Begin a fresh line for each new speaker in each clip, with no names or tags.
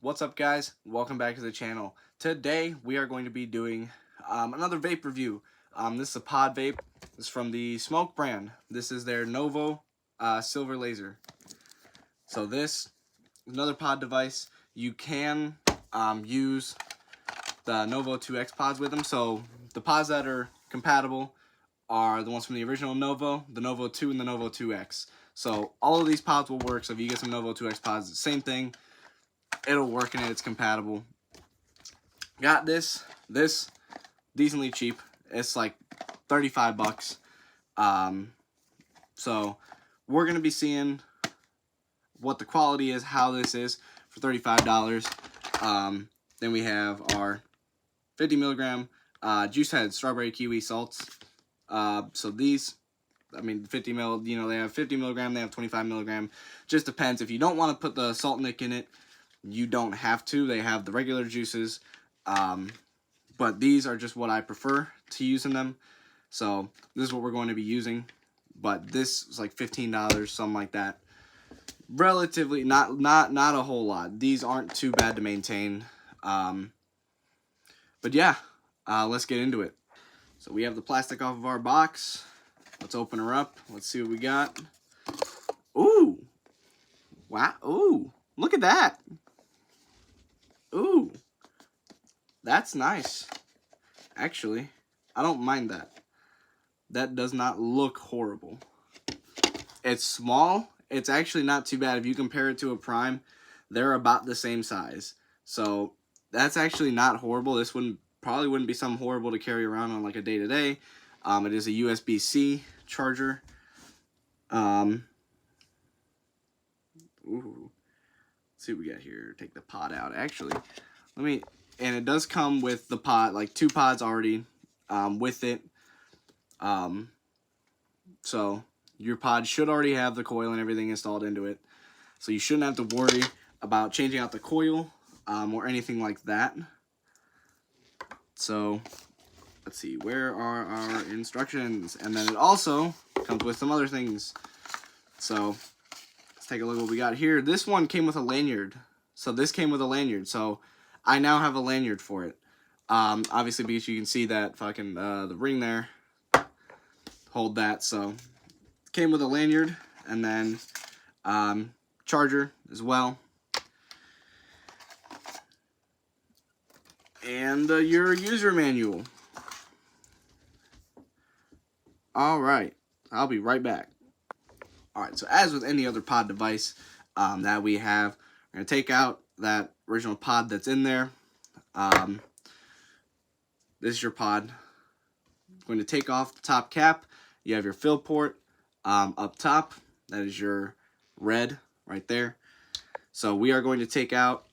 What's up, guys? Welcome back to the channel. Today we are going to be doing another vape review. This is a pod vape. This is from the Smoke brand. This is their Novo Silver Laser. So this is another pod device. You can use the Novo 2X pods with them. So the pods that are compatible are the ones from the original Novo, the Novo 2, and the Novo 2X. So all of these pods will work. So if you get some Novo 2X pods, the same thing. It'll work and it's compatible. Got this decently cheap. It's like 35 bucks. So we're gonna be seeing what the quality is, how this is for $35. Then we have our 50 milligram juice head strawberry kiwi salts. So these, I mean, 50 mil, you know, they have 50 milligram, they have 25 milligram. Just depends. If you don't want to put the salt nick in it, you don't have to. They have the regular juices, but these are just what I prefer to use in them. So this is what we're going to be using. But this is like $15, something like that. Relatively, not a whole lot. These aren't too bad to maintain. But yeah, let's get into it. So we have the plastic off of our box. Let's open her up. Let's see what we got. Ooh, wow! Ooh, look at that. Ooh, that's nice. Actually, I don't mind that. That does not look horrible. It's small. It's actually not too bad. If you compare it to a Prime, they're about the same size. So that's actually not horrible. This probably wouldn't be something horrible to carry around on like a day-to-day. It is a USB-C charger. Ooh. Let's see what we got here. Take the pod out. Actually, and it does come with the pod, like 2 pods already with it. So your pod should already have the coil and everything installed into it. So you shouldn't have to worry about changing out the coil or anything like that. So let's see, where are our instructions? And then it also comes with some other things. So let's take a look at what we got here. This one came with a lanyard. So this came with a lanyard. So I now have a lanyard for it. Obviously, because you can see that fucking the ring there. Hold that. So it came with a lanyard and then charger as well. And your user manual. All right, I'll be right back. All right, so as with any other pod device that we have, we're going to take out that original pod that's in there. This is your pod. I'm going to take off the top cap. You have your fill port up top. That is your red right there. So we are going to take out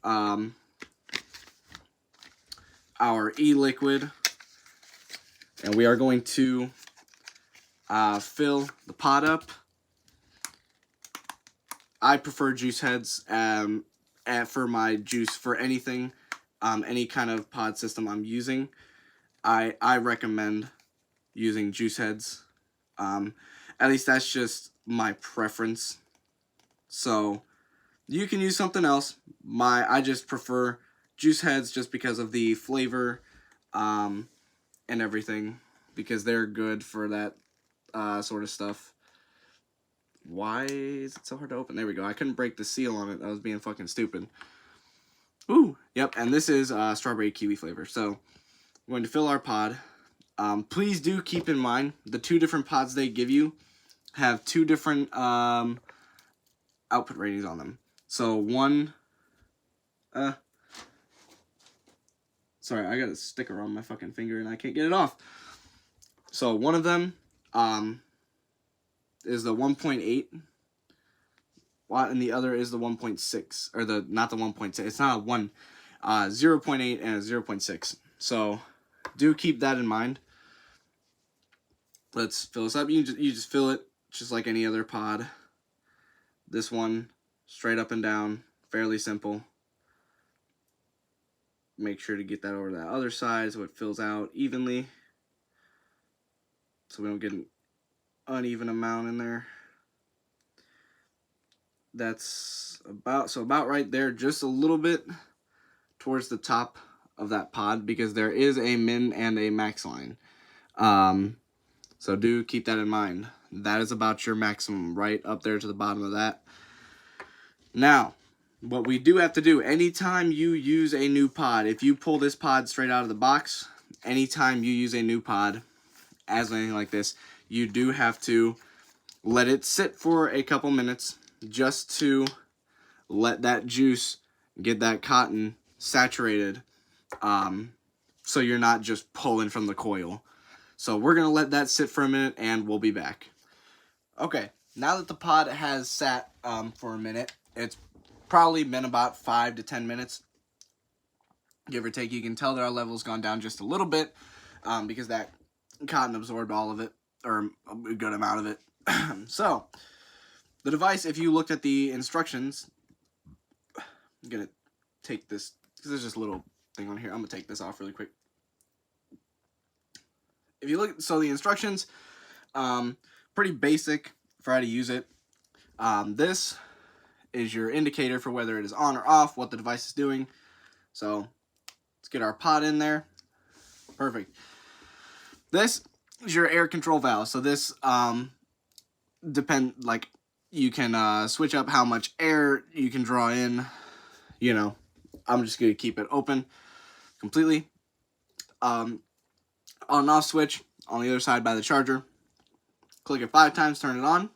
our e-liquid, and we are going to fill the pod up. I prefer juice heads for my juice for anything, any kind of pod system I'm using. I recommend using juice heads. At least that's just my preference. So you can use something else. I just prefer juice heads just because of the flavor and everything, because they're good for that sort of stuff. Why is it so hard to open? There we go. I couldn't break the seal on it. I was being fucking stupid. Ooh, yep. And this is strawberry kiwi flavor. So we're going to fill our pod. Please do keep in mind the 2 different pods they give you have 2 different output ratings on them. So one, sorry, I got a sticker on my fucking finger and I can't get it off. So one of them is the 1.8 watt and the other is the 1.6, or not the 1.6. It's not a 1, 0.8 and a 0.6. So do keep that in mind. Let's fill this up. You just fill it just like any other pod. This one straight up and down, fairly simple. Make sure to get that over that other side so it fills out evenly, so we don't get an uneven amount in there. That's about right there, just a little bit towards the top of that pod because there is a min and a max line. So do keep that in mind. That is about your maximum, right up there to the bottom of that. Now, what we do have to do, anytime you use a new pod, if you pull this pod straight out of the box, anytime you use a new pod, as anything like this, you do have to let it sit for a couple minutes just to let that juice get that cotton saturated, so you're not just pulling from the coil. So we're going to let that sit for a minute and we'll be back. Okay, now that the pod has sat for a minute, it's probably been about 5 to 10 minutes, give or take. You can tell that our level's gone down just a little bit because that cotton absorbed all of it, or a good amount of it. So, the device, if you looked at the instructions, I'm going to take this, because there's just a little thing on here. I'm going to take this off really quick. If you look, so the instructions, pretty basic for how to use it. This is your indicator for whether it is on or off, what the device is doing. So, let's get our pod in there. Perfect. This is your air control valve. So this, you can switch up how much air you can draw in. You know, I'm just going to keep it open completely. On and off switch on the other side by the charger. Click it 5 times, turn it on.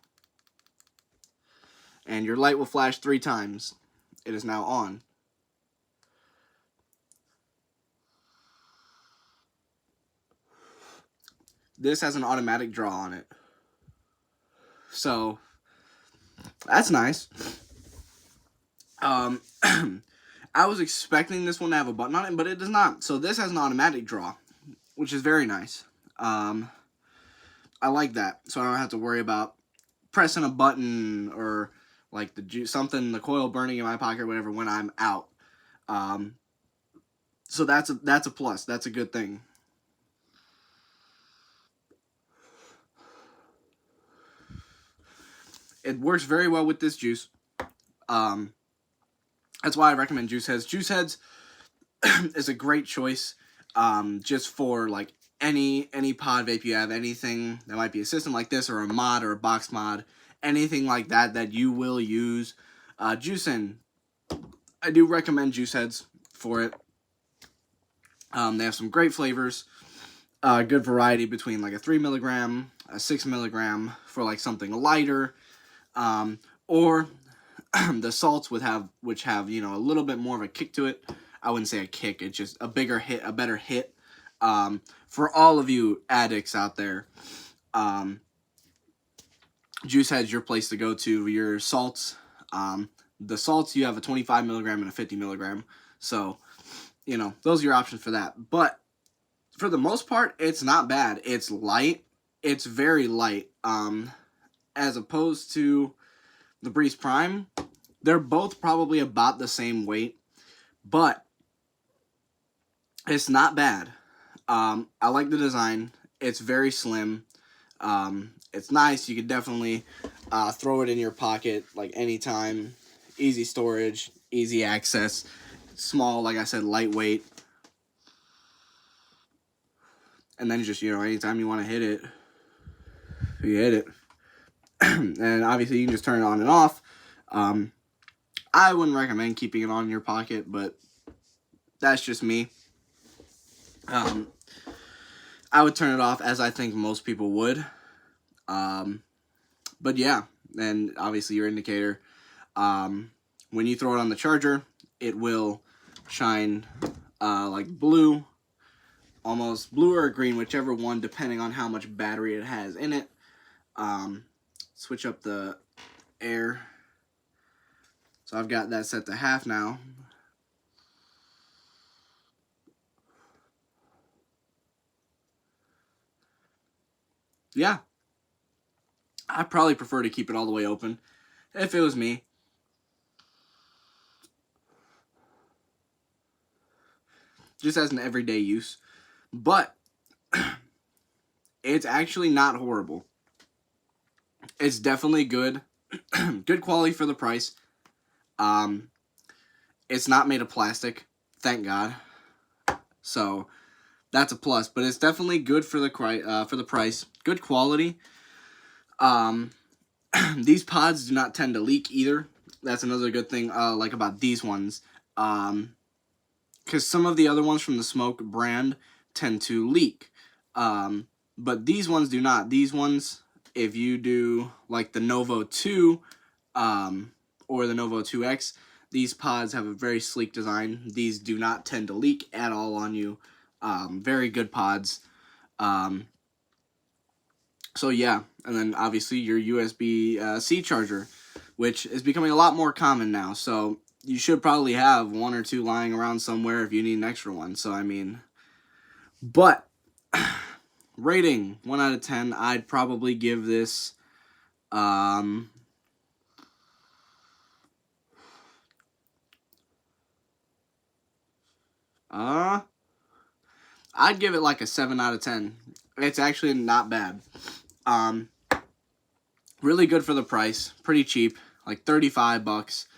And your light will flash 3 times. It is now on. This has an automatic draw on it. So, that's nice. I was expecting this one to have a button on it, but it does not. So this has an automatic draw, which is very nice. I like that. So I don't have to worry about pressing a button or like the coil burning in my pocket or whatever when I'm out. So that's a plus. That's a good thing. It works very well with this juice. That's why I recommend Juice Heads. Juice Heads is a great choice just for like any pod vape you have, anything that might be a system like this or a mod or a box mod, anything like that you will use juice in. I do recommend Juice Heads for it. They have some great flavors, good variety between like a 3 milligram, a 6 milligram for like something lighter, or the salts which have, you know, a little bit more of a kick to it. I wouldn't say a kick, it's just a bigger hit, a better hit. For all of you addicts out there, Juice Head's your place to go to. Your salts, the salts, you have a 25 milligram and a 50 milligram. So, you know, those are your options for that. But for the most part, it's not bad. It's light. It's very light. As opposed to the Breeze Prime, they're both probably about the same weight, but it's not bad. I like the design. It's very slim. It's nice. You could definitely throw it in your pocket like anytime. Easy storage, easy access. Small, like I said, lightweight. And then just, you know, anytime you want to hit it, you hit it. And obviously you can just turn it on and off. I wouldn't recommend keeping it on in your pocket, but that's just me. I would turn it off, as I think most people would. But yeah, and obviously your indicator. When you throw it on the charger, it will shine like blue, almost blue or green, whichever one, depending on how much battery it has in it. Switch up the air. So I've got that set to half now. Yeah. I probably prefer to keep it all the way open if it was me. Just as an everyday use. But it's actually not horrible. It's definitely good. Good quality for the price. It's not made of plastic. thank God. So that's a plus, but it's definitely good for the price. Good quality. These pods do not tend to leak either. That's another good thing like about these ones. Because some of the other ones from the Smoke brand tend to leak. But these ones do not. These ones, if you do like the Novo 2 or the Novo 2X, these pods have a very sleek design. These do not tend to leak at all on you. Very good pods. So yeah, and then obviously your USB-C charger, which is becoming a lot more common now. So you should probably have 1 or 2 lying around somewhere if you need an extra one. So I mean, but rating 1 out of 10, I'd probably give this I'd give it like a 7 out of 10. It's actually not bad. Really good for the price. Pretty cheap, like 35 bucks.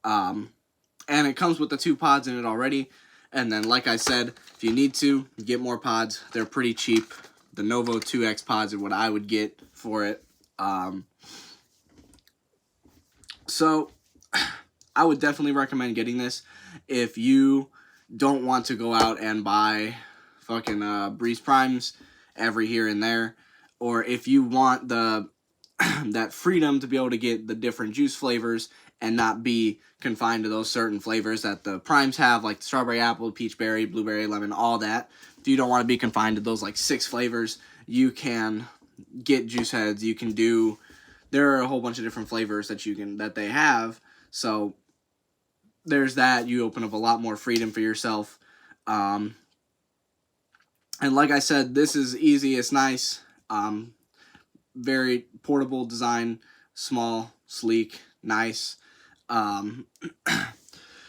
And it comes with the 2 pods in it already. And then, like I said, if you need to get more pods, they're pretty cheap. The Novo 2X pods are what I would get for it. So I would definitely recommend getting this if you don't want to go out and buy fucking Breeze Primes every here and there, or if you want the that freedom to be able to get the different juice flavors and not be confined to those certain flavors that the Primes have, like strawberry, apple, peach berry, blueberry, lemon, all that. If you don't want to be confined to those like 6 flavors, you can get juice heads. You can do, there are a whole bunch of different flavors that they have. So there's that. You open up a lot more freedom for yourself. And like I said, this is easy. It's nice. Very portable design, small, sleek, nice.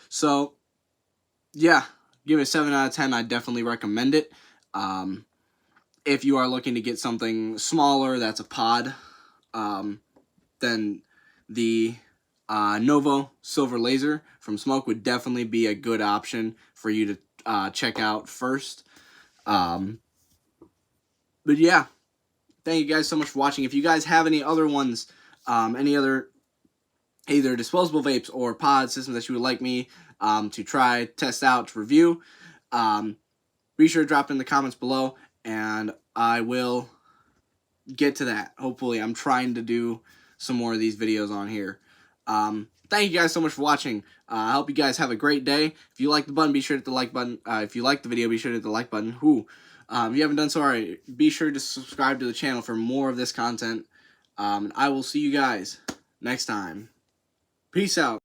So yeah, give it a 7 out of 10. I definitely recommend it. If you are looking to get something smaller that's a pod, then the Novo Silver Laser from Smoke would definitely be a good option for you to check out first. But yeah, thank you guys so much for watching. If you guys have any other ones, any other either disposable vapes or pod systems that you would like me to try, test out, to review, be sure to drop in the comments below, and I will get to that. Hopefully, I'm trying to do some more of these videos on here. Thank you guys so much for watching. I hope you guys have a great day. If you like the button, be sure to hit the like button. If you like the video, be sure to hit the like button. If you haven't done so already, be sure to subscribe to the channel for more of this content. I will see you guys next time. Peace out.